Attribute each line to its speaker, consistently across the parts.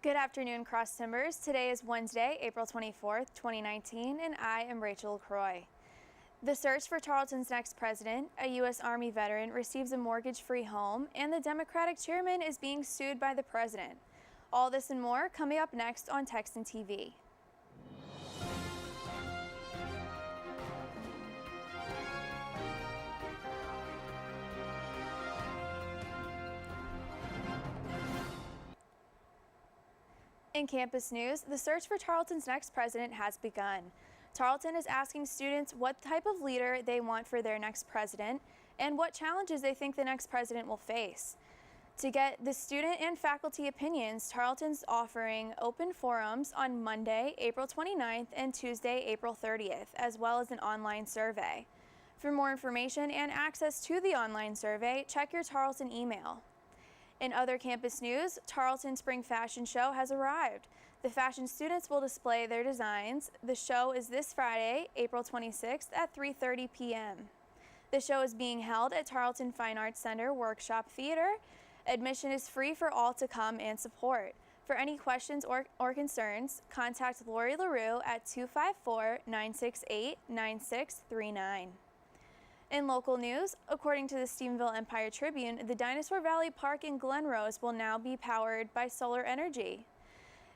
Speaker 1: Good afternoon, Cross Timbers. Today is Wednesday, April 24th, 2019, and I am Rachel LaCroix. The search for Tarleton's next president, a U.S. Army veteran, receives a mortgage-free home, and the Democratic chairman is being sued by the president. All this and more coming up next on Texan TV. In campus news, the search for Tarleton's next president has begun. Tarleton is asking students what type of leader they want for their next president and what challenges they think the next president will face. To get the student and faculty opinions, Tarleton's offering open forums on Monday, April 29th and Tuesday, April 30th, as well as an online survey. For more information and access to the online survey, check your Tarleton email. In other campus news, Tarleton Spring Fashion Show has arrived. The fashion students will display their designs. The show is this Friday, April 26th at 3:30 p.m. The show is being held at Tarleton Fine Arts Center Workshop Theater. Admission is free for all to come and support. For any questions or concerns, contact Lori LaRue at 254-968-9639. In local news, according to the Stephenville Empire Tribune, the Dinosaur Valley Park in Glen Rose will now be powered by solar energy.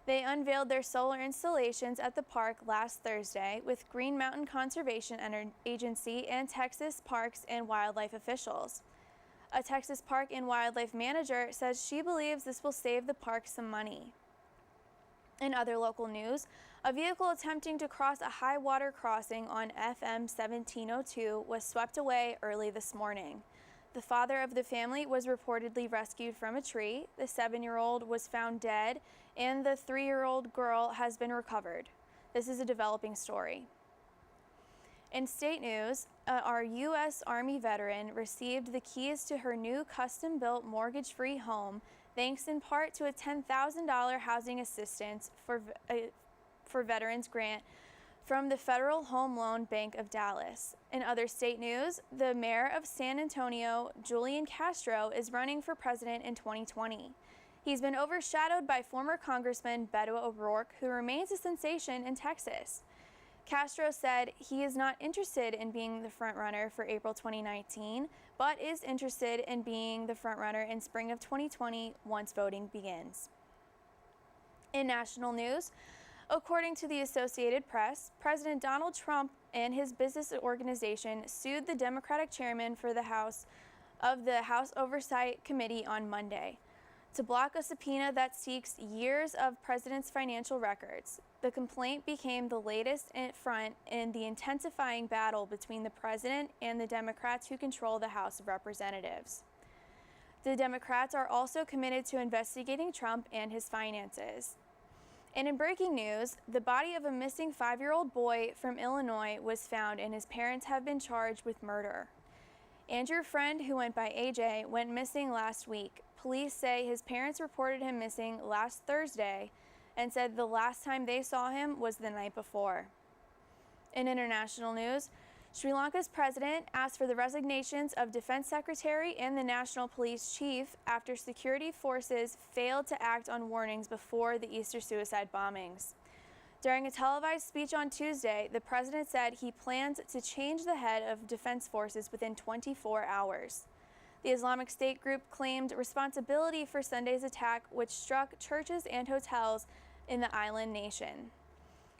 Speaker 1: They unveiled their solar installations at the park last Thursday with Green Mountain Conservation Agency and Texas Parks and Wildlife officials. A Texas Park and Wildlife manager says she believes this will save the park some money. In other local news, a vehicle attempting to cross a high water crossing on FM 1702 was swept away early this morning. The father of the family was reportedly rescued from a tree, the 7-year-old was found dead, and the 3-year-old girl has been recovered. This is a developing story. In state news, our U.S. Army veteran received the keys to her new custom-built mortgage-free home thanks in part to a $10,000 housing assistance for veterans grant from the Federal Home Loan Bank of Dallas. In other state news, the mayor of San Antonio, Julian Castro, is running for president in 2020. He's been overshadowed by former Congressman Beto O'Rourke, who remains a sensation in Texas. Castro said he is not interested in being the frontrunner for April 2019, but is interested in being the frontrunner in spring of 2020 once voting begins. In national news, according to the Associated Press, President Donald Trump and his business organization sued the Democratic chairman for the House Oversight Committee on Monday to block a subpoena that seeks years of president's financial records. The complaint became the latest front in the intensifying battle between the president and the Democrats who control the House of Representatives. The Democrats are also committed to investigating Trump and his finances. And in breaking news, the body of a missing 5-year-old boy from Illinois was found, and his parents have been charged with murder. Andrew Friend, who went by AJ, went missing last week. Police say his parents reported him missing last Thursday and said the last time they saw him was the night before. In international news, Sri Lanka's president asked for the resignations of Defense Secretary and the National Police Chief after security forces failed to act on warnings before the Easter suicide bombings. During a televised speech on Tuesday, the president said he plans to change the head of defense forces within 24 hours. The Islamic State group claimed responsibility for Sunday's attack, which struck churches and hotels in the island nation.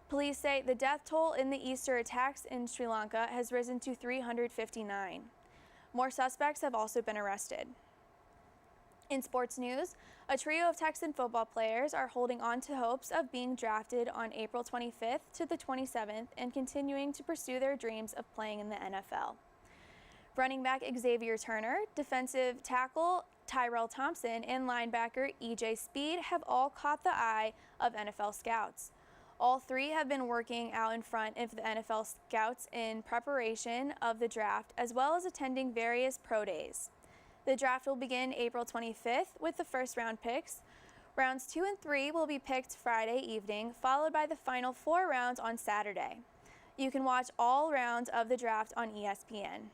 Speaker 1: Police say the death toll in the Easter attacks in Sri Lanka has risen to 359. More suspects have also been arrested. In sports news, a trio of Texan football players are holding on to hopes of being drafted on April 25th to the 27th and continuing to pursue their dreams of playing in the NFL. Running back Xavier Turner, defensive tackle Tyrell Thompson, and linebacker E.J. Speed have all caught the eye of NFL scouts. All three have been working out in front of the NFL scouts in preparation of the draft, as well as attending various pro days. The draft will begin April 25th with the first-round picks. Rounds 2 and 3 will be picked Friday evening, followed by the final 4 rounds on Saturday. You can watch all rounds of the draft on ESPN.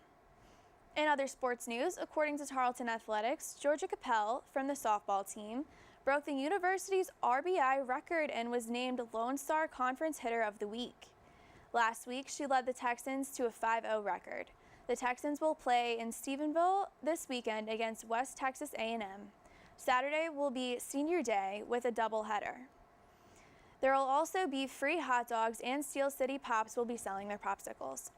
Speaker 1: In other sports news, according to Tarleton Athletics, Georgia Capel from the softball team broke the university's RBI record and was named Lone Star Conference Hitter of the Week. Last week, she led the Texans to a 5-0 record. The Texans will play in Stephenville this weekend against West Texas A&M. Saturday will be Senior Day with a doubleheader. There will also be free hot dogs, and Steel City Pops will be selling their popsicles.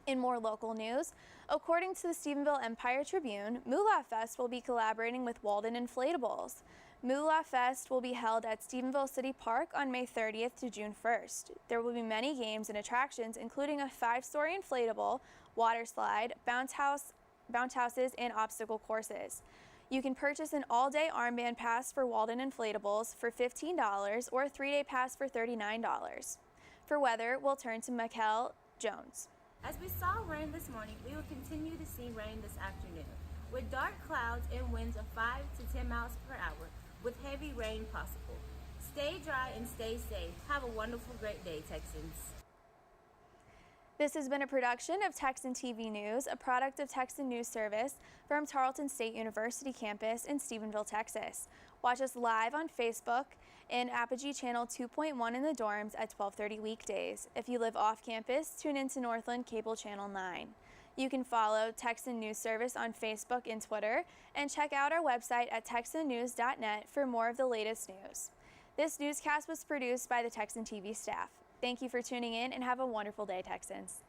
Speaker 1: In more local news, according to the Stephenville Empire Tribune, Moo-lah Fest will be collaborating with Walden Inflatables. Moo-lah Fest will be held at Stephenville City Park on May 30th to June 1st. There will be many games and attractions, including a 5-story inflatable, water slide, bounce houses, and obstacle courses. You can purchase an all-day armband pass for Walden Inflatables for $15 or a 3-day pass for $39. For weather, we'll turn to Mikel Jones.
Speaker 2: As we saw rain this morning, we will continue to see rain this afternoon, with dark clouds and winds of 5 to 10 miles per hour, with heavy rain possible. Stay dry and stay safe. Have a wonderful, great day, Texans.
Speaker 1: This has been a production of Texan TV News, a product of Texan News Service from Tarleton State University campus in Stephenville, Texas. Watch us live on Facebook and Apogee Channel 2.1 in the dorms at 12:30 weekdays. If you live off campus, tune into Northland Cable Channel 9. You can follow Texan News Service on Facebook and Twitter, and check out our website at texannews.net for more of the latest news. This newscast was produced by the Texan TV staff. Thank you for tuning in, and have a wonderful day, Texans.